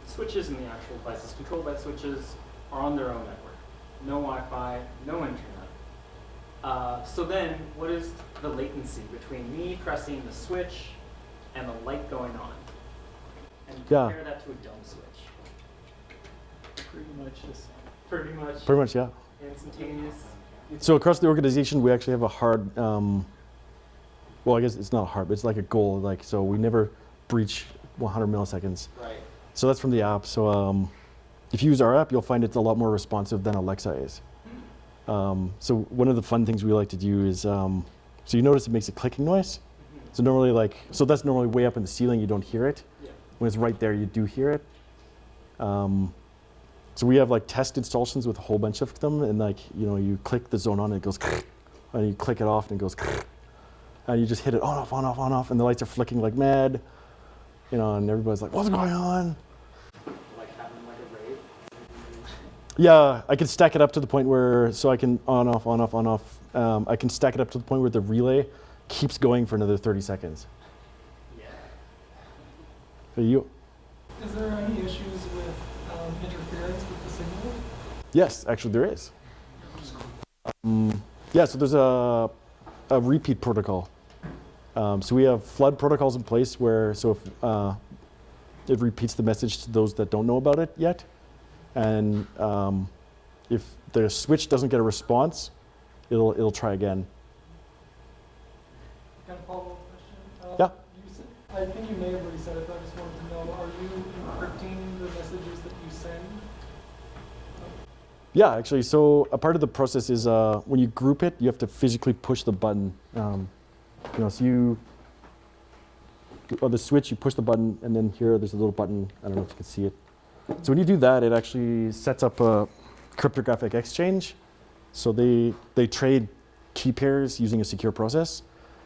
switches in the actual devices, control by switches, are on their own network. No Wi-Fi, no internet. So then, what is the latency between me pressing the switch and the light going on? And compare that to a dumb switch. Pretty much the same. Pretty much. Pretty much, yeah. Instantaneous. So across the organization, we actually have a hard, well, I guess it's not hard, but it's like a goal. Like, so we never breach 100 milliseconds. Right. So that's from the app. So if you use our app, you'll find it's a lot more responsive than Alexa is. So one of the fun things we like to do is, so you notice it makes a clicking noise. So normally so that's normally way up in the ceiling, you don't hear it. Yeah. When it's right there, you do hear it. So we have like test installations with a whole bunch of them, and you click the zone on, and it goes, and you click it off, and it goes, and you just hit it on, off, on, off, on, off, and the lights are flicking like mad, and everybody's like, what's going on? Like having like a rave. Yeah, I can stack it up to the point where, so I can on, off, on, off, on, off. I can stack it up to the point where the relay keeps going for another 30 seconds. Yeah. So you? Is there any issues with interference with the signal? Yes, actually there is. Yeah, so there's a repeat protocol. So we have flood protocols in place where, so if it repeats the message to those that don't know about it yet, and if the switch doesn't get a response, it'll try again. Kind of follow-up question. Yeah. I think you may have already said it, but I just wanted to know, are you encrypting the messages that you send? Yeah, actually, so a part of the process is when you group it, you have to physically push the button. So on the switch, you push the button, and then here there's a little button. I don't know if you can see it. So when you do that, it actually sets up a cryptographic exchange. So they trade key pairs using a secure process.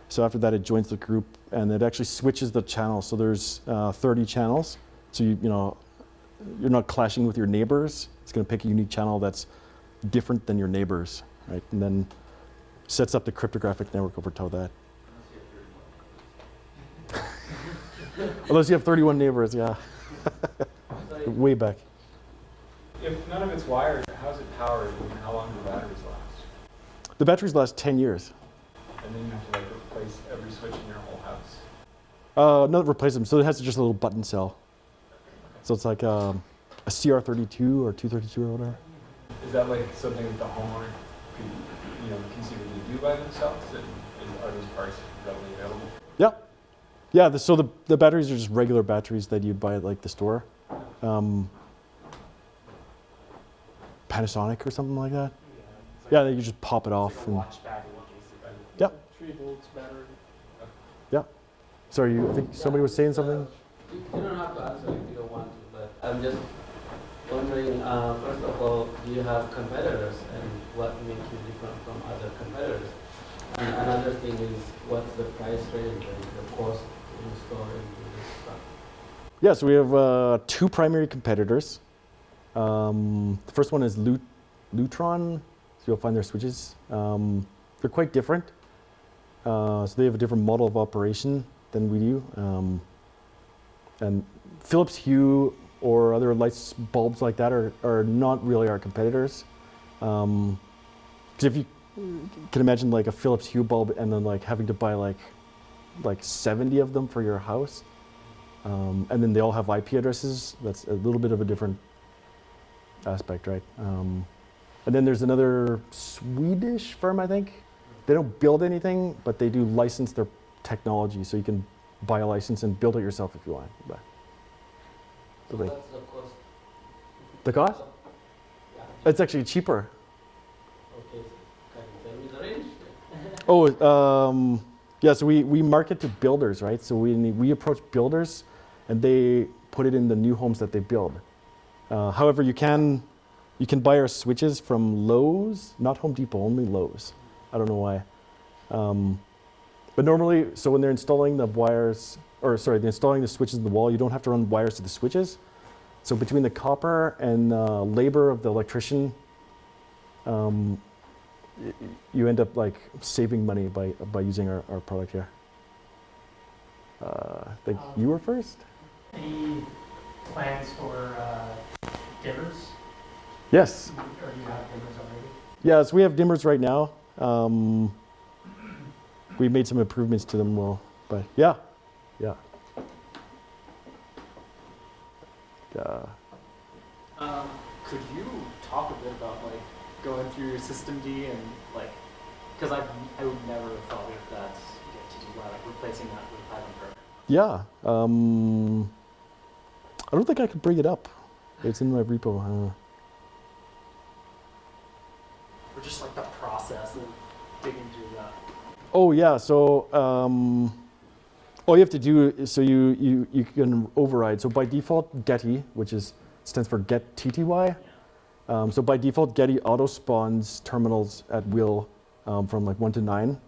So after that, it joins the group, and it actually switches the channels. So there's 30 channels. So you're not clashing with your neighbors. It's going to pick a unique channel that's different than your neighbors, right? And then sets up the cryptographic network over top of that. Unless you have 31 neighbors, yeah. So Way back. If none of it's wired, how's it powered and how long do the batteries last? The batteries last 10 years. And then you have to like replace every switch in your whole house. Not replace them. So it has just a little button cell. So it's like a CR32 or 232 or whatever. Is that like something that the homeowner could, conceivably do by themselves? And are those parts readily available? Yeah. Yeah, so the batteries are just regular batteries that you'd buy at like the store. Panasonic or something like that. Yeah, you just pop it off. And, Watch battery, basically. yeah, 3 volts battery. yeah. Sorry, I think somebody was saying something. You don't have to answer if you don't want to, but I'm just wondering, first of all, do you have competitors and what makes you different from other competitors? And another thing is, what's the price range and the cost to install and do this stuff? Yeah, so we have 2 primary competitors. The first one is Lutron, so you'll find their switches. They're quite different. So they have a different model of operation than we do. And Philips Hue or other lights bulbs like that are not really our competitors. Because if you can imagine like a Philips Hue bulb and then like having to buy like 70 of them for your house, and then they all have IP addresses, that's a little bit of a different aspect, right? And then there's another Swedish firm, I think. They don't build anything, but they do license their technology, so you can buy a license and build it yourself if you want. But So like- what's the cost? the cost? Yeah. It's actually cheaper. Okay, so can you tell me the range? Oh, yeah. So we market to builders, right? So we approach builders, and they put it in the new homes that they build. However, you can buy our switches from Lowe's, not Home Depot, only Lowe's. I don't know why. But normally, so when they're installing the wires, or sorry, they're installing the switches in the wall, you don't have to run wires to the switches. So between the copper and labor of the electrician, you end up like saving money by using our product here. I think you were first? Any plans for dimmers? Yes. Or do you have dimmers already? Yeah, so we have dimmers right now. We made some improvements to them, but yeah. Could you talk a bit about like going through your systemd and like, because I would never have thought of that to do like replacing that with Python program. Yeah. I don't think I could bring it up. It's in my repo. Or just like the process of digging through that. Oh yeah. So all you have to do is you can override. So by default, Getty, which stands for get TTY. So by default, Getty auto spawns terminals at will from like 1 to 9.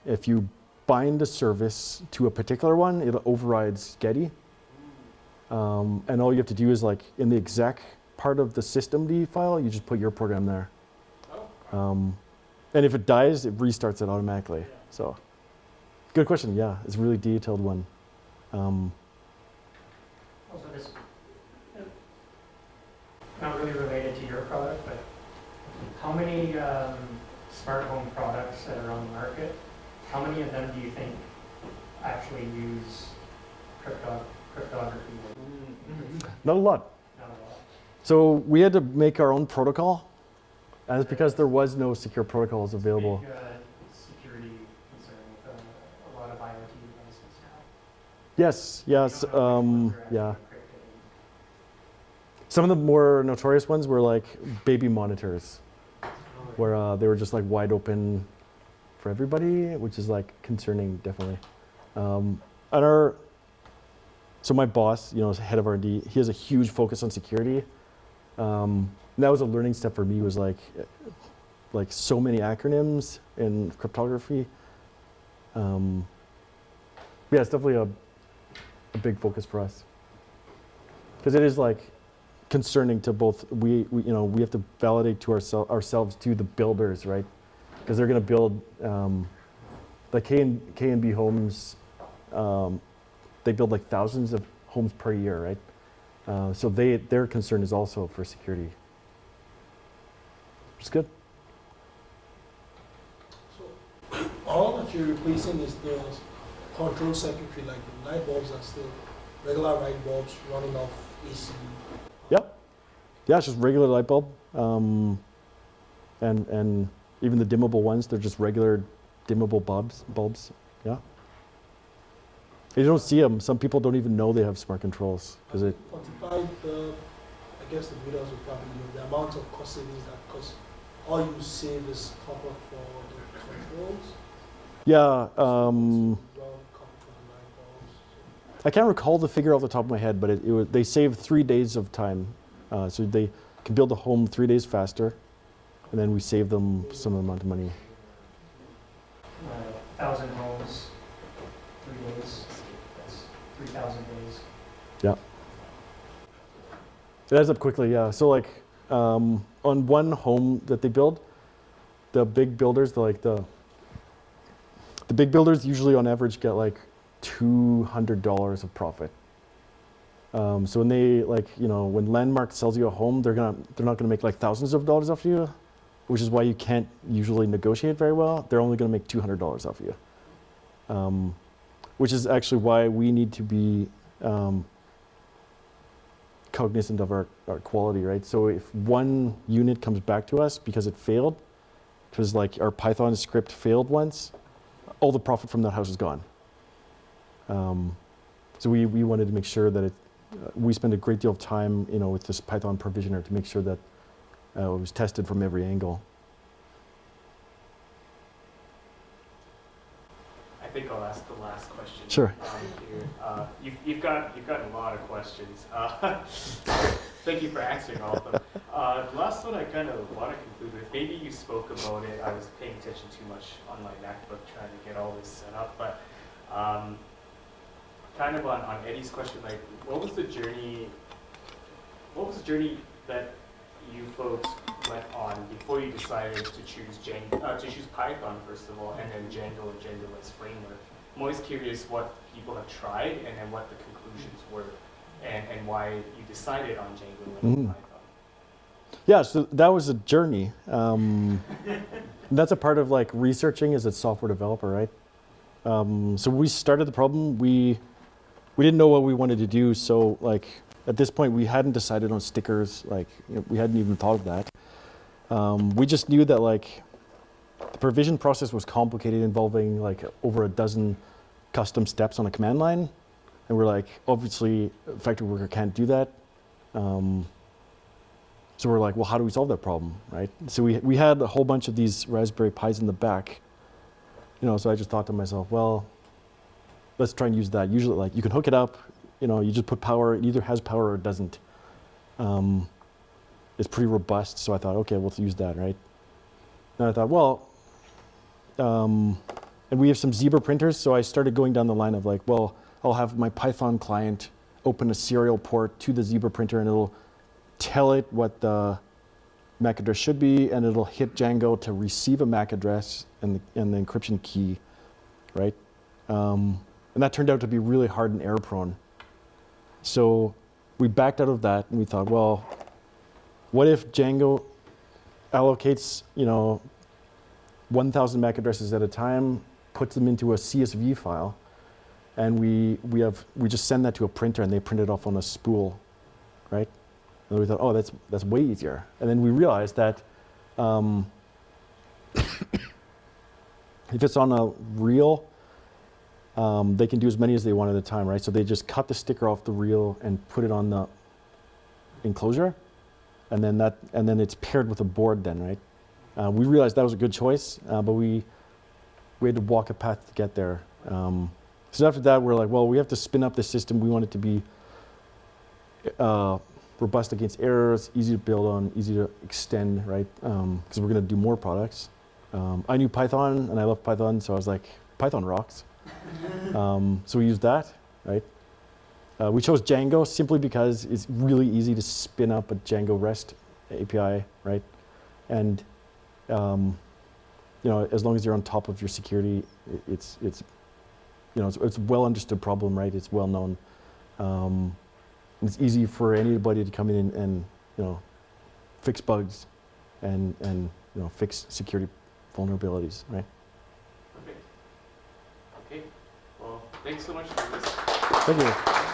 If you bind a service to a particular one, it overrides Getty. And all you have to do is like in the exec part of the systemd file, you just put your program there. And if it dies, it restarts it automatically. Yeah. So, good question. Yeah, it's a really detailed one. Also, this not really related to your product, but how many smart home products that are on the market, how many of them do you think actually use cryptography? Not a lot. Not a lot. So we had to make our own protocol, and it's because there was no secure protocols available. Big security concern with a lot of IoT devices now. Yes. You don't know which ones are actually Yeah. encrypted. Some of the more notorious ones were like baby monitors, where they were just like wide open for everybody, which is like concerning, definitely. So my boss, is head of R&D. He has a huge focus on security. And that was a learning step for me. Was like so many acronyms in cryptography. Yeah, it's definitely a big focus for us, because it is like concerning to both. We have to validate to ourselves to the builders, right? Because they're going to build the K&B homes. they build like thousands of homes per year, right? So their concern is also for security, which is good. So all that you're replacing is the control circuitry, like the light bulbs are still regular light bulbs running off AC. Yep. Yeah, it's just regular light bulb. And even the dimmable ones, they're just regular dimmable bulbs. Yeah. You don't see them. Some people don't even know they have smart controls because it. Quantified I guess the builders will probably know the amount of cost savings that, because all you save is copper for the controls. Yeah. Well, copper for the light bulbs. I can't recall the figure off the top of my head, but they saved 3 days of time. So they can build a home 3 days faster, and then we save them some amount of money. 1,000 homes, 3 days, that's 3,000 days. Yeah. It adds up quickly, yeah. So like on one home that they build, the big builders, the big builders usually on average get like $200 of profit. So when they when Landmark sells you a home, they're not gonna make like thousands of dollars off you, which is why you can't usually negotiate very well. They're only gonna make $200 off you, which is actually why we need to be cognizant of our quality, right? So if one unit comes back to us because it failed, because like our Python script failed once, all the profit from that house is gone. So we wanted to make sure that we spend a great deal of time, with this Python provisioner to make sure that it was tested from every angle. I think I'll ask the last question. Sure. Here. You've got a lot of questions. Thank you for answering all of them. The last one I kind of want to conclude with. Maybe you spoke about it. I was paying attention too much on my MacBook trying to get all this set up, but kind of on Eddie's question, like, what was the journey that you folks went on before you decided to choose Python first of all, and then Django and Django REST Framework? I'm always curious what people have tried and then what the conclusions were, and why you decided on Django and Python. Yeah, so that was a journey. That's a part of like researching as a software developer, right? So we started the problem. We didn't know what we wanted to do, so like at this point we hadn't decided on stickers. Like we hadn't even thought of that. We just knew that like the provision process was complicated, involving like over a dozen custom steps on a command line, and we're like, obviously, Factory Worker can't do that. So we're like, well, how do we solve that problem, right? So we had a whole bunch of these Raspberry Pis in the back, so I just thought to myself, well, let's try and use that. Usually, like, you can hook it up, you just put power, it either has power or it doesn't. It's pretty robust, so I thought, okay, let's use that, right? And I thought, well, and we have some Zebra printers, so I started going down the line of like, well, I'll have my Python client open a serial port to the Zebra printer, and it'll tell it what the MAC address should be, and it'll hit Django to receive a MAC address and the encryption key, right? And that turned out to be really hard and error prone. So we backed out of that, and we thought, well, what if Django allocates, 1,000 MAC addresses at a time, puts them into a CSV file, and we just send that to a printer, and they print it off on a spool, right? And we thought, oh, that's way easier. And then we realized that if it's on a reel, they can do as many as they want at a time, right? So they just cut the sticker off the reel and put it on the enclosure, and then it's paired with a board then, right? We realized that was a good choice, but we had to walk a path to get there. So after that, we're like, well, we have to spin up the system. We want it to be robust against errors, easy to build on, easy to extend, right? Because we're going to do more products. I knew Python, and I love Python, so I was like, Python rocks. So we used that, right? We chose Django simply because it's really easy to spin up a Django REST API, right? And as long as you're on top of your security, it's it's a well understood problem, right? It's well known. It's easy for anybody to come in and fix bugs and fix security vulnerabilities, right? Perfect. Okay. Well, thanks so much for this. Thank you.